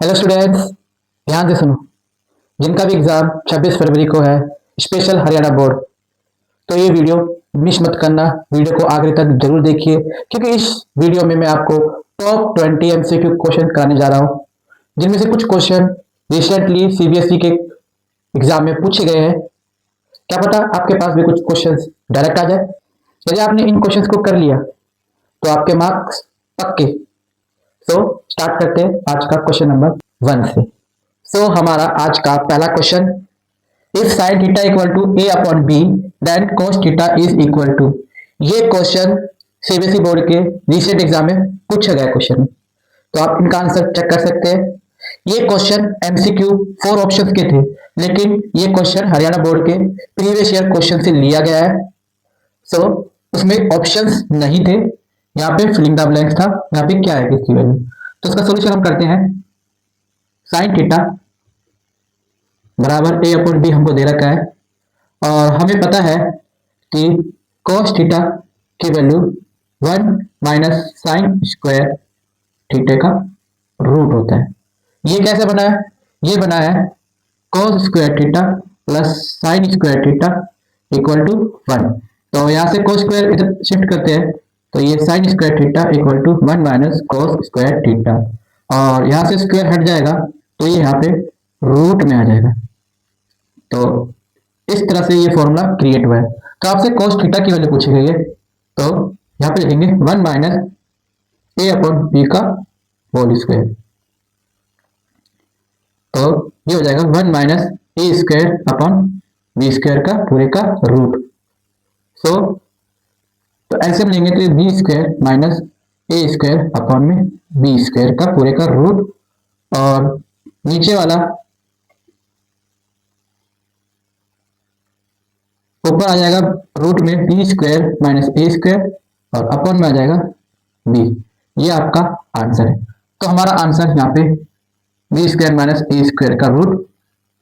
Hello students, ध्यान से सुनो। जिनका भी एग्जाम 26 फरवरी को है, स्पेशल हरियाणा बोर्ड, तो ये वीडियो मिस मत करना। वीडियो को आखिर तक जरूर देखिए, क्योंकि इस वीडियो में मैं आपको टॉप 20 एमसीक्यू क्वेश्चन कराने जा रहा हूँ, जिनमें से कुछ क्वेश्चन रिसेंटली सीबीएसई के एग्जाम में पूछे गए हैं। क्या पता आपके पास भी कुछ क्वेश्चन डायरेक्ट आ जाए। यदि आपने इन क्वेश्चन को कर लिया तो आपके मार्क्स पक्के। तो स्टार्ट करते हैं आज का क्वेश्चन नंबर 1 से। हमारा आज का पहला question, if sine theta equal to A upon B then cos theta is equal to. ये क्वेश्चन सीबीएसई बोर्ड के रिसेंट एग्जाम में पूछा गया क्वेश्चन है, तो आप इनका आंसर चेक कर सकते हैं। ये क्वेश्चन एमसीक्यू 4 ऑप्शंस के थे, लेकिन ये क्वेश्चन हरियाणा बोर्ड के प्रीवियस ईयर क्वेश्चन से लिया गया है। उसमें ऑप्शंस नहीं थे, यहाँ पे फिलिंग द ब्लैंक्स था। यहाँ पे क्या है किसकी वैल्यू, तो इसका सोल्यूशन हम करते हैं। साइन थीटा बराबर ए अपॉन बी हमको दे रखा है, और हमें पता है कि cos थीटा की value 1 minus sign square theta का रूट होता है। ये कैसे बना है? ये बना है cos square theta plus sine square theta equal to 1। तो यहाँ से cos स्क्वायर इधर शिफ्ट करते हैं, तो ये sine square theta equal to 1 minus cos square theta, और यहाँ से स्क्वायर हट जाएगा तो ये यहाँ पे रूट में आ जाएगा। तो इस तरह से ये फॉर्मूला क्रिएट हुआ है। तो आपसे cos थीटा की वैल्यू पूछी गई है, तो यहाँ पे लिखेंगे 1 माइनस ए अपॉन बी का होल स्क्वायर। तो ये हो जाएगा 1 माइनस ए स्क्वायर अपॉन बी स्क्वायर का पूरे का रूट। तो ऐसे में लेंगे तो बी स्क्वायर माइनस ए स्क्वायर अपॉन में बी स्क्वायर का पूरे का रूट, और नीचे वाला ऊपर आ जाएगा रूट में बी स्क्वायर माइनस ए स्क्वायर, और अपॉन में आ जाएगा बी। ये आपका आंसर है। तो हमारा आंसर यहाँ पे बी स्क्वायर माइनस ए स्क्वायर का रूट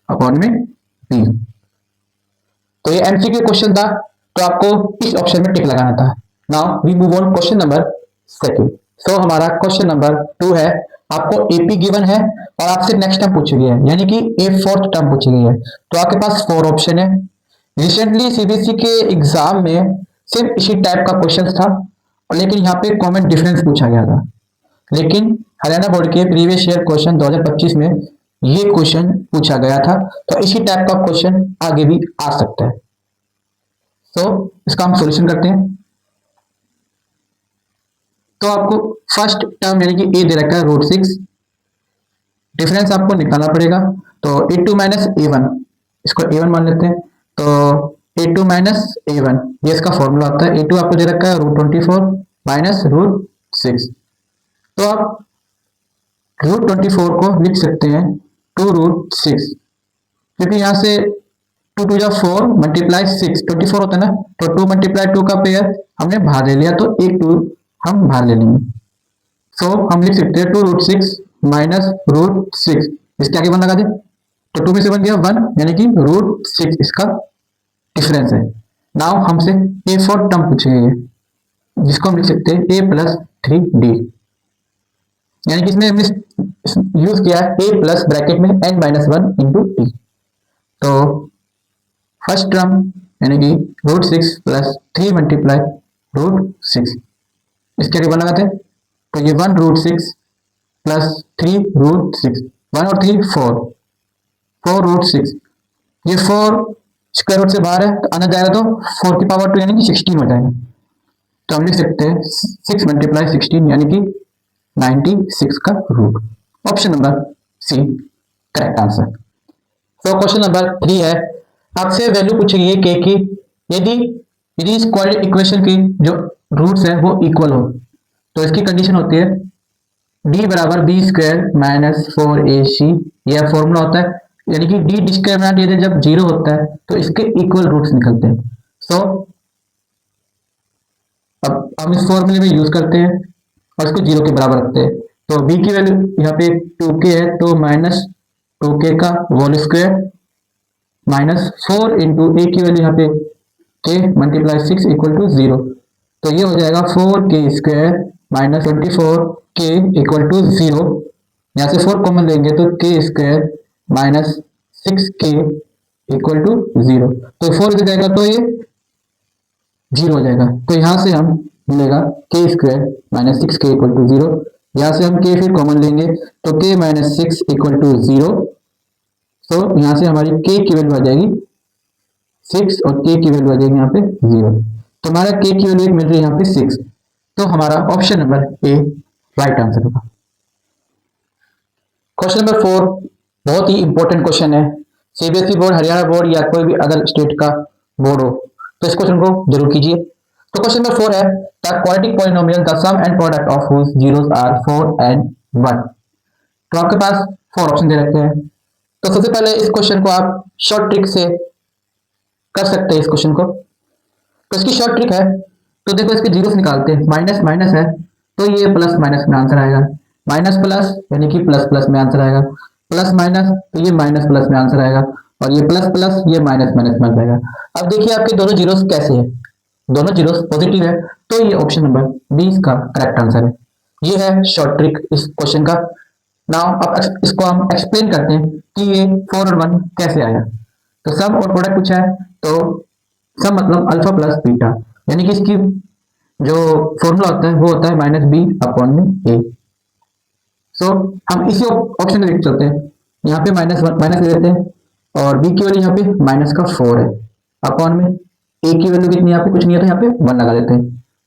अपॉन में बी। तो ये एमसीक्यू क्वेश्चन था, तो आपको इस ऑप्शन में टिक लगाना था। Now we move on question number second. हमारा क्वेश्चन नंबर 2 है। आपको एपी गिवन है और आपसे नेक्स्ट टर्म पूछी गई है, यानी कि ए फोर्थ टर्म पूछी गई है। तो आपके पास 4 ऑप्शन है। रिसेंटली सीबीएसई के एग्जाम में सिर्फ इसी टाइप का क्वेश्चन था, लेकिन यहाँ पे कॉमन डिफरेंस पूछा गया था। लेकिन हरियाणा बोर्ड के प्रीवियस ईयर क्वेश्चन 2025 में ये क्वेश्चन पूछा गया था, तो इसी टाइप का क्वेश्चन आगे भी आ सकता है। इसका हम सॉल्यूशन करते हैं। तो आपको फर्स्ट टर्म यानी कि ए दे रखा है √6, डिफरेंस आपको निकालना पड़ेगा। तो a2 माइनस a1, इसको a1 मान लेते हैं। तो a2 माइनस a1 ये इसका फॉर्मूला होता है। a2 आपको दे रखा है √24 माइनस √6। तो आप √24 को लिख सकते हैं 2√6, क्योंकि यहाँ से 2 2 4 मल्टीप्लाई 6 24 होता है ना, तो 2 मल्टीप्लाई 2 का पेयर हमने बाहर ले लिया, तो एक 2 हम बाहर ले लेंगे। हम लिख सकते हैं 2√6 माइनस √6, इसके आगे 1 लगा दे तो 2 में से 1 गया 1, यानी कि √6 इसका डिफरेंस है। नाउ हमसे ए फोर टर्म पूछी गई है, जिसको हम लिख सकते हैं a प्लस 3d, यानी कि इसमें हमने यूज किया है a प्लस ब्रैकेट में n माइनस 1 इंटू टी। तो फर्स्ट टर्म यानी कि √6 प्लस 3 मल्टीप्लाई √6, इसके आगे 1 लगाते हैं, तो ये 1√6 प्लस 3√6, 1 और 3 4√6, ये 4 स्क्वायर रूट से बाहर है, तो अंदर जाएगा तो 4 की पावर 2 यानी कि 16 हो जाएगा। तो हम लिख सकते हैं 6 मल्टीप्लाई 16 यानी कि 96 का root. Option number C correct answer. Question number 3 है। आपसे वैल्यू पूछी गई है के की, यदि इस क्वाड्रेटिक इक्वेशन की जो रूट्स है वो इक्वल हो, तो इसकी कंडीशन होती है d बराबर बी स्क्वायर माइनस 4ac। यह फॉर्मूला होता है, यानी कि d डिस्क्रिमिनेंट जब 0 होता है तो इसके इक्वल रूट्स निकलते हैं। अब हम इस फॉर्मूले में यूज करते हैं और इसको 0 के बराबर रखते हैं। तो b की वैल्यू यहाँ पे 2k है, तो माइनस 2k का whole square minus 4 into a की वैल्यू यहाँ पे k मल्टीप्लाई 6 इक्वल टू 0। तो ये हो जाएगा 4k square minus 24k equal to 0। यहाँ से 4 कॉमन लेंगे तो के square minus 6k equal to 0। तो 4 इधर जाएगा तो ये 0 हो जाएगा। तो यहाँ से हम मिलेगा के square minus 6k equal to 0। यहाँ से हम के फिर कॉमन लेंगे तो k माइनस 6 इक्वल टू 0। तो यहाँ से हमारी k की वैल्यू आ जाएगी 6 और k की वैल्यू आ जाएगी यहाँ पे 0। तो हमारा k की वैल्यू मिल रही है यहाँ पे 6। तो हमारा ऑप्शन नंबर ए राइट आंसर होगा। क्वेश्चन नंबर 4 बहुत ही इंपॉर्टेंट क्वेश्चन है। सीबीएसई बोर्ड, हरियाणा बोर्ड या कोई भी अदर स्टेट का बोर्ड हो तो इस क्वेश्चन को जरूर कीजिए। तो क्वेश्चन नंबर 4 है the quadratic polynomial the sum and product of whose zeros are 4 and 1। तो आपके पास 4 ऑप्शन दे रखे हैं। तो सबसे पहले इस क्वेश्चन को आप शॉर्ट ट्रिक से कर सकते हैं इस क्वेश्चन को। तो इसकी शॉर्ट ट्रिक है, तो देखो इसके जीरोस निकालते हैं। माइनस माइनस है तो ये प्लस माइनस में आंसर आएगा, माइनस प्लस यानी कि प्लस प्लस में आंसर आएगा, प्लस माइनस तो ये माइनस प्लस में आंसर आएगा, और ये प्लस प्लस ये माइनस माइनस में आएगा। अब देखिए आपके दोनों जीरोस कैसे हैं, दोनों जीरोस पॉजिटिव है, तो ये ऑप्शन नंबर बी इसका करेक्ट आंसर है। ये है शॉर्ट ट्रिक इस क्वेश्चन का। नाउ अब इसको हम एक्सप्लेन करते हैं कि ये 4 और 1 कैसे आया। तो सम और प्रोडक्ट पूछा है, तो सम मतलब अल्फा प्लस बीटा, यानी कि इसकी जो फॉर्मूला होता है वो होता है माइनस बी अपॉन में ए। सो हम इसी ऑप्शन में देख चलते हैं। यहाँ पे माइनस ले लेते हैं और बी की वैल्यू यहाँ पे माइनस का 4 है अपॉन में ए की वैल्यू कितनी, यहाँ पे कुछ नहीं है तो यहाँ पे 1 लगा देते हैं।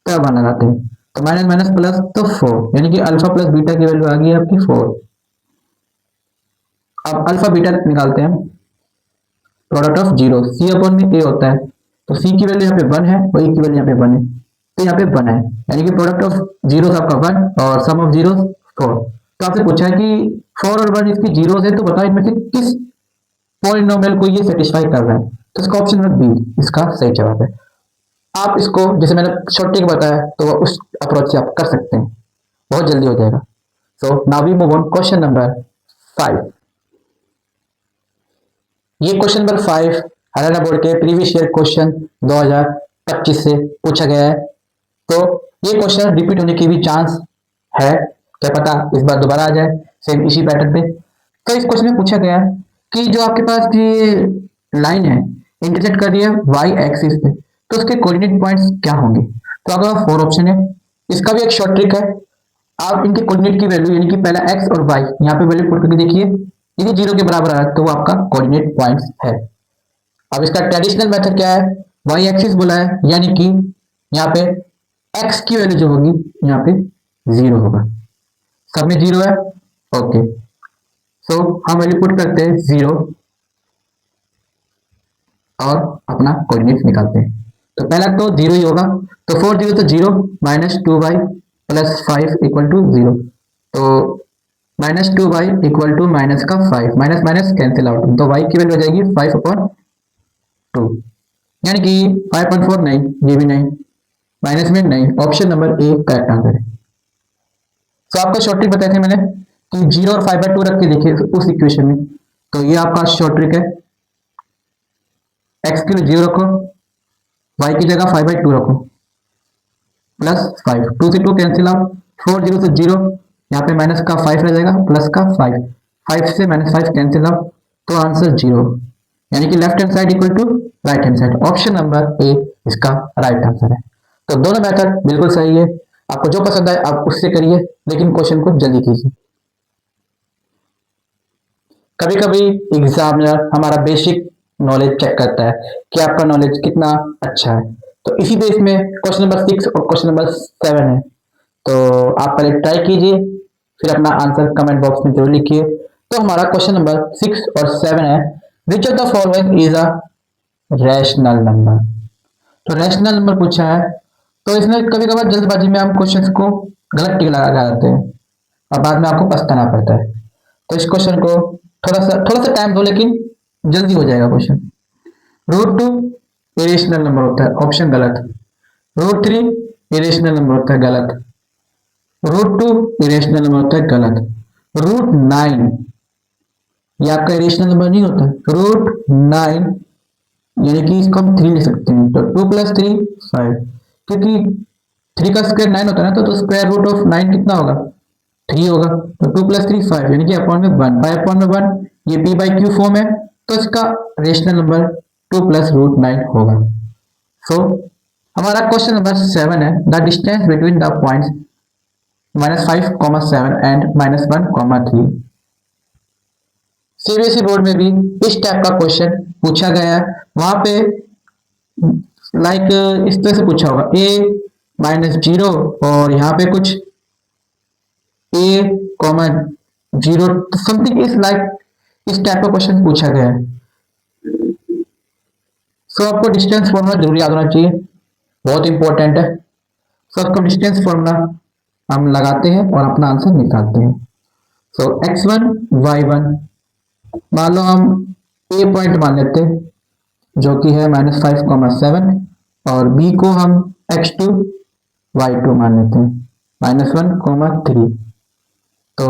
तो 1 लगाते हैं तो माइनस माइनस प्लस तो 4, यानी कि अल्फा प्लस बीटा की वैल्यू आ गई आपकी 4। अब अल्फा बीटा निकालते हैं, product of zero C upon में ए होता है, तो सी की वैल्यू यहाँ पे 1 है और ए की वैल्यू यहाँ पे 1 है, तो यहाँ पे 1 है, यानी कि प्रोडक्ट ऑफ जीरो आपका 1 और सम ऑफ जीरो 4। तो आपसे पूछा है कि 4 और 1 इसकी जीरो है, तो बताओ इनमें से किस पॉलिनोमियल को ये सेटिस्फाई कर रहा है। तो इसका ऑप्शन नंबर बी इसका सही जवाब है। आप इसको जैसे मैंने शॉर्ट ट्रिक बताया तो उस अप्रोच से आप कर सकते हैं, बहुत जल्दी हो जाएगा। So now we move on question number 5। ये क्वेश्चन नंबर 5 हरियाणा बोर्ड के प्रीवियस ईयर क्वेश्चन 2025 से पूछा गया है। तो ये क्वेश्चन रिपीट होने की भी चांस है, क्या पता इस बार दोबारा आ जाए सेम इसी पैटर्न पे। तो इस क्वेश्चन में पूछा गया है कि जो आपके पास ये लाइन है इंटरसेक्ट कर रही है वाई एक्सिस पे, तो उसके कोऑर्डिनेट पॉइंट्स क्या होंगे। तो आपके पास 4 ऑप्शन है। इसका भी एक शॉर्ट ट्रिक है, आप इनके कोऑर्डिनेट की वैल्यू यानी कि पहला एक्स और वाई यहाँ पे वैल्यू पुट करके देखिए, यदि 0 के बराबर आ रहा है तो वो आपका कोऑर्डिनेट पॉइंट्स है। अब इसका ट्रेडिशनल मेथड क्या है, वाई एक्सिस बोला है, यानी कि यहाँ पे एक्स की वैल्यू जो होगी यहाँ पे 0 होगा, सब में 0 है। ओके, सो हम वैल्यू पुट करते हैं 0 और अपना कोऑर्डिनेट निकालते हैं। तो पहला तो 0 ही होगा, तो 4 0 तो 0 minus 2y plus 5 equal to 0। तो minus 2y equal to minus का 5, माइनस माइनस कैंसिल आउट, तो y की वैल्यू हो जाएगी 5 अपॉन 2, यानी कि 5.4 नहीं, ये भी नहीं, माइनस में नहीं, option number A correct answer है। तो आपका शॉर्ट ट्रिक बताया था मैंने कि 0 और 5/2 रख के देखिए उस इक्वेशन में, तो ये आपका शॉर्ट ट्रिक है। x के लिए 0 रखो, y की जगह 5/2 रखो, प्लस 5, 2 से 2 कैंसिल आउट, 4 0 से 0, यहाँ पे माइनस का 5 रह जाएगा प्लस का 5, 5 से माइनस 5 कैंसिल आउट, तो आंसर 0, यानी कि left hand side equal to right hand side, option number A इसका राइट आंसर है। तो दोनों मेथड बिल्कुल सही है, आपको जो पसंद है आप उससे करिए, लेकिन क्वेश्चन को जल्दी कीजिए। कभी कभी एग्जामिनर हमारा बेसिक नॉलेज चेक करता है कि आपका नॉलेज कितना अच्छा है, तो इसी बेस में क्वेश्चन नंबर 6 और क्वेश्चन नंबर 7 है। तो आप पहले ट्राई कीजिए, फिर अपना आंसर कमेंट बॉक्स में जरूर लिखिए। तो हमारा क्वेश्चन नंबर 6 और 7 है, which of the following is a rational number. तो रैशनल नंबर पूछा है, तो इसमें कभी कभार जल्दबाजी में हम क्वेश्चन को गलत टिक लगा देते हैं और बाद में आपको पछताना पड़ता है। तो इस क्वेश्चन को थोड़ा सा टाइम दो, लेकिन जल्दी हो जाएगा क्वेश्चन। रूट 2 इरेशनल नंबर होता है, ऑप्शन गलत। रूट 3 इरेशनल नंबर होता है, गलत। रूट 2 इरेशनल नंबर होता है, गलत। रूट 9 ये आपका इरेशनल नंबर नहीं होता। रूट 9 यानी कि इसको हम 3 लिख सकते हैं, तो 2 + 3 5, क्योंकि 3 का स्क्वायर 9 होता है ना, तो स्क्वायर रूट ऑफ 9 कितना होगा 3 होगा, तो 2 + 3 5, यानी कि अपॉन में 1, बाय अपॉन में 1, ये p बाई क्यू फॉर्म है, तो इसका रेशनल नंबर 2 + √9 होगा। सो हमारा क्वेश्चन नंबर 7 है, the distance between the points -5, 7 and -1, 3। CBSE board में भी इस टाइप का क्वेश्चन पूछा गया है। वहां पे लाइक इस तरह से पूछा होगा a-0, और यहाँ पे कुछ a, 0, समथिंग इस लाइक इस टाइप का क्वेश्चन पूछा गया है। सो आपको डिस्टेंस फॉर्मूला जरूर याद होना चाहिए, बहुत इंपॉर्टेंट है। सो आपको डिस्टेंस फॉर्मूला हम लगाते हैं और अपना आंसर निकालते हैं। सो x1 y1, मान लो हम ए पॉइंट मान लेते हैं जो कि है -5, 7, और बी को हम x2 y2 मान लेते हैं -1, 3। तो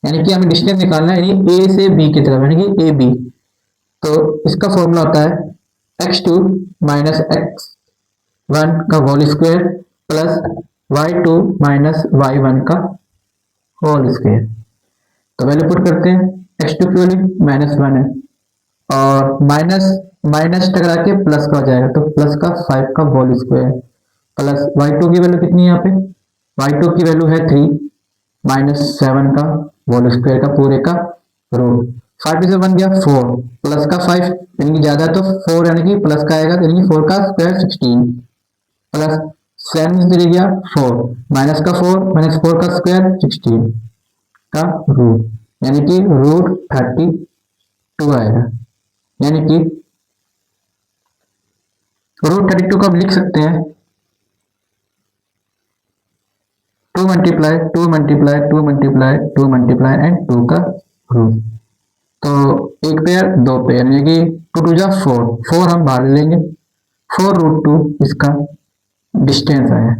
यानी कि हमें डिस्टेंस निकालना है, यानी ए से बी की तरफ, यानी कि ए बी। तो इसका फॉर्मूला होता है x2 - x1 का whole square plus y2 - y1 का होल स्क्वायर। तो वैल्यू पुट करते हैं, x2 की वैल्यू -1 है, और माइनस माइनस टकरा के प्लस का हो जाएगा, तो प्लस का 5 का होल स्क्वायर प्लस y2 की वैल्यू कितनी है यहाँ पे, y2 की वैल्यू है 3 -7 का होल स्क्वायर का पूरे का रूट। 5 से बन गया 4 प्लस का 5, यानी कि ज्यादा तो 4, यानी कि प्लस का आएगा, यानी कि 4 का स्क्वायर 16 प्लस 7 से चली गया 4 माइनस का 4 -4 का स्क्वायर 16 का रूट, यानी कि √32 आएगा। यानी कि √32 को हम लिख सकते हैं 2 multiply 2 multiply 2 multiply 2 multiply and 2 का रूट। तो एक पेयर, दो पेयर, यानी कि 2 2 जा 4, 4 हम बाहर ले लेंगे, 4√2 इसका डिस्टेंस आया।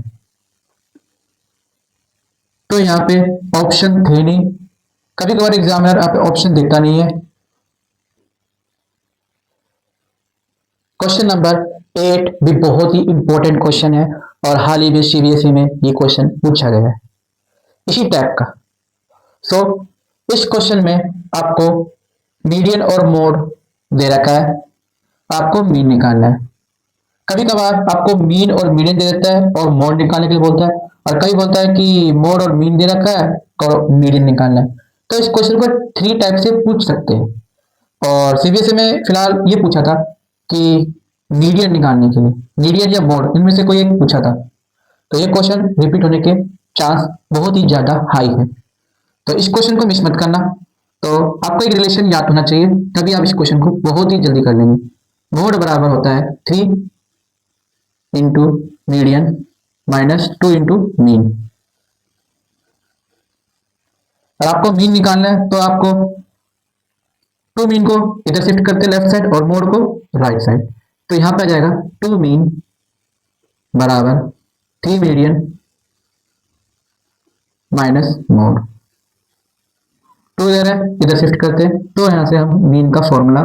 तो यहाँ पे ऑप्शन थे नहीं, कभी कभार एग्जामिनर आप ऑप्शन देता नहीं है। क्वेश्चन नंबर 8 भी बहुत ही इंपॉर्टेंट क्वेश्चन है, और हाल ही में सीबीएसई में ये क्वेश्चन पूछा गया है इसी टाइप का। सो इस क्वेश्चन में आपको मीडियन और मोड दे रखा है, आपको मीन निकालना है। कभी कभार आपको मीन और मीडियन दे देता है और मोड निकालने के लिए बोलता है, और कभी बोलता है कि मोड और मीन दे रखा है और मीडियन निकालना है। तो इस क्वेश्चन को 3 टाइप से पूछ सकते हैं, और सीबीएसई में फिलहाल ये पूछा था कि मीडियन निकालने के लिए मीडियन या मोड, इनमें से कोई एक पूछा था। तो ये क्वेश्चन रिपीट होने के चांस बहुत ही ज्यादा हाई है, तो इस क्वेश्चन को मिस मत करना। तो आपको एक रिलेशन याद होना चाहिए, तभी आप इस क्वेश्चन को बहुत ही जल्दी कर लेंगे। मोड बराबर होता है 3 इंटू मीडियन -2 इंटू मीन। और आपको मीन निकालना है, तो आपको 2 मीन को इधर शिफ्ट करते लेफ्ट साइड और मोड को राइट साइड। तो यहां पे आ जाएगा 2 मीन बराबर 3 मीडियन माइनस मोड। 2 इधर है, इधर शिफ्ट करते हैं, तो यहां से हम मीन का फॉर्मूला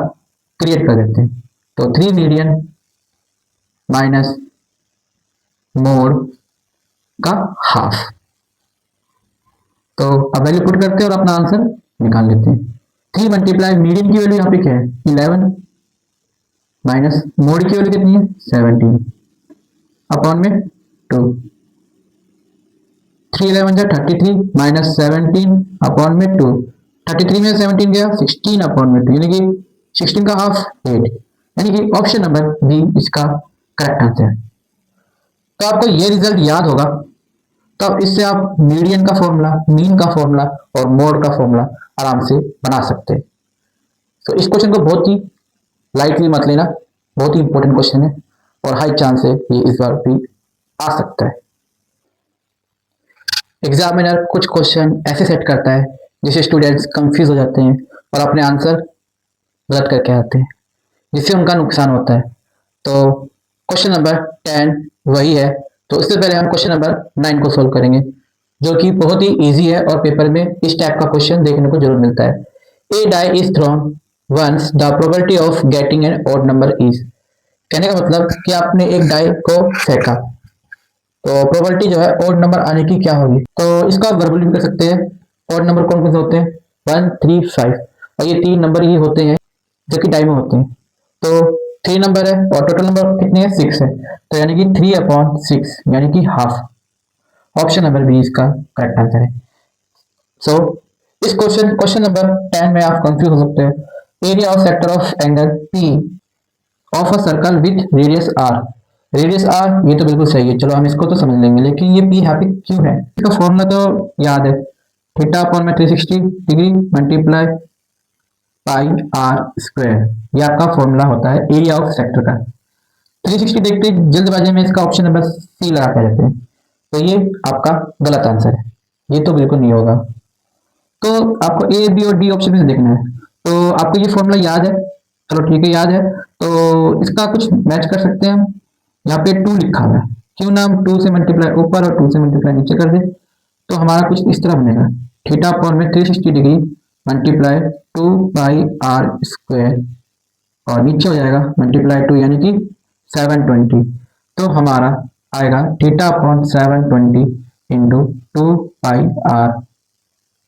क्रिएट कर देते हैं। तो 3 मीडियन माइनस मोड का हाफ। तो अब वैल्यू पुट करते हैं और अपना आंसर निकाल लेते हैं। 3 मल्टीप्लाई मीडियन की वैल्यू यहाँ पे क्या है 11 माइनस मोड की वैल्यू कितनी है 17 अपॉन में 2। 3 11 जा 33 माइनस 17 अपॉन में 2। 33 में 17 गया 16 अपॉन में 2, यानी कि 16 का हाफ 8, यानी कि ऑप्शन नंबर बी इसका करेक्ट आंसर है। तो आपको ये रिजल्ट याद होगा, तो अब इससे आप मीडियन का फॉर्मूला, मीन का फॉर्मूला और मोड का फॉर्मूला आराम से बना सकते हैं। तो इस क्वेश्चन को बहुत ही लाइटली मत लेना, बहुत ही इंपॉर्टेंट क्वेश्चन है, और हाई चांस है ये इस बार भी आ सकता है। एग्जामिनर कुछ क्वेश्चन ऐसे सेट करता है जिससे स्टूडेंट्स कंफ्यूज हो जाते हैं और अपने आंसर गलत करके आते हैं, जिससे उनका नुकसान होता है। तो क्वेश्चन नंबर 10 वही है। तो इससे पहले हम क्वेश्चन नंबर 9 को सोल्व करेंगे, जो कि बहुत ही इजी है और पेपर में इस टाइप का क्वेश्चन देखने को जरूर मिलता है। A die is thrown once the probability of getting an odd number is. कहने का मतलब कि आपने एक डाई को फेंका तो प्रोबेबिलिटी जो है ऑड नंबर आने की क्या होगी, तो इसका वर्बली भी कर सकते हैं। ऑड नंबर कौन कौन से होते हैं, 1 3 5, और ये 3 नंबर ही होते हैं जो कि टाइम में होते हैं। तो 3 नंबर है और टोटल नंबर कितने हैं, 6 है, तो यानी कि 3/6 यानी कि हाफ। ऑप्शन नंबर बी इसका करेक्ट आंसर है। सो इस क्वेश्चन नंबर 10 में आप कंफ्यूज हो सकते हैं। Area of sector of angle P of a circle with radius R. Radius R ये तो बिल्कुल सही है, चलो हम इसको तो समझ लेंगे, लेकिन ये पी यहाँ पे क्यों है, इसका फॉर्मूला तो याद है, थीटा अपॉन में 360 degree multiply pi R square, ये आपका फॉर्मूला होता है एरिया ऑफ सेक्टर का। 360 देखते ही जल्दबाजी में इसका ऑप्शन नंबर सी लगा के जाते हैं, तो ये आपका गलत आंसर है, ये तो बिल्कुल नहीं होगा। तो आपको ए बी और डी ऑप्शन में से देखना है। तो आपको ये फॉर्मूला याद है, चलो ठीक है याद है, तो इसका कुछ मैच कर सकते हैं हम। यहाँ पे 2 लिखा हुआ है, क्यों ना हम 2 से मल्टीप्लाई ऊपर और 2 से मल्टीप्लाई नीचे कर दे, तो हमारा कुछ इस तरह बनेगा, थीटा अपॉन में 360 degree multiply 2 by R square, और नीचे हो जाएगा मल्टीप्लाई 2 यानी कि 720, तो हमारा आएगा theta upon 720 into 2 by R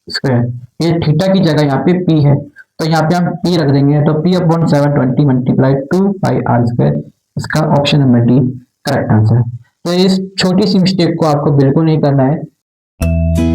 square. ये थीटा की जगह यहाँ पे पी है, तो यहाँ पे हम पी रख देंगे, तो P upon 720 multiply 2 by R square, इसका option number D correct answer है। तो इस छोटी सी मिस्टेक को आपको बिल्कुल नहीं करना है।